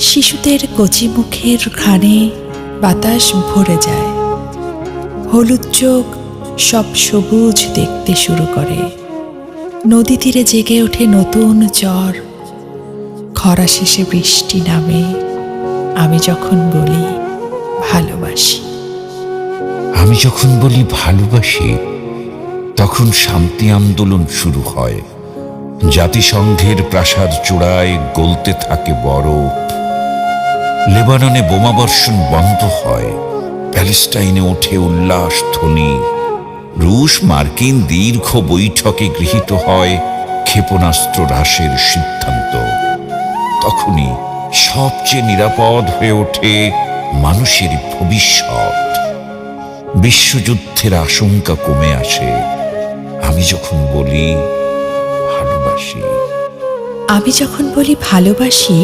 শিশুদের কচি মুখের ঘ্রাণে বাতাস ভরে যায়, হলুদ চোখ সব সবুজ দেখতে শুরু করে, নদী তীরে জেগে ওঠে নতুন জ্বর, খরা শেষে বৃষ্টি নামে, আমি যখন বলি ভালোবাসি। আমি যখন বলি ভালোবাসি, তখন শান্তি আন্দোলন শুরু হয়। জাতিসংঘের প্রাসাদ চূড়ায় গলতে থাকে বরফ, লেবাননে বোমাবর্ষণ বন্ধ হয়, প্যালেস্টাইনে ওঠে উল্লাস ধ্বনি, রুশ মার্কিন দীর্ঘ বৈঠকে গৃহীত হয় ক্ষেপণাস্ত্র হ্রাসের সিদ্ধান্ত। তখনই সবচেয়ে নিরাপদ হয়ে ওঠে মানুষের ভবিষ্যৎ। বিশ্বযুদ্ধের আশঙ্কা কমে আসে আমি যখন বলি ভালোবাসি। আমি যখন বলি ভালোবাসি,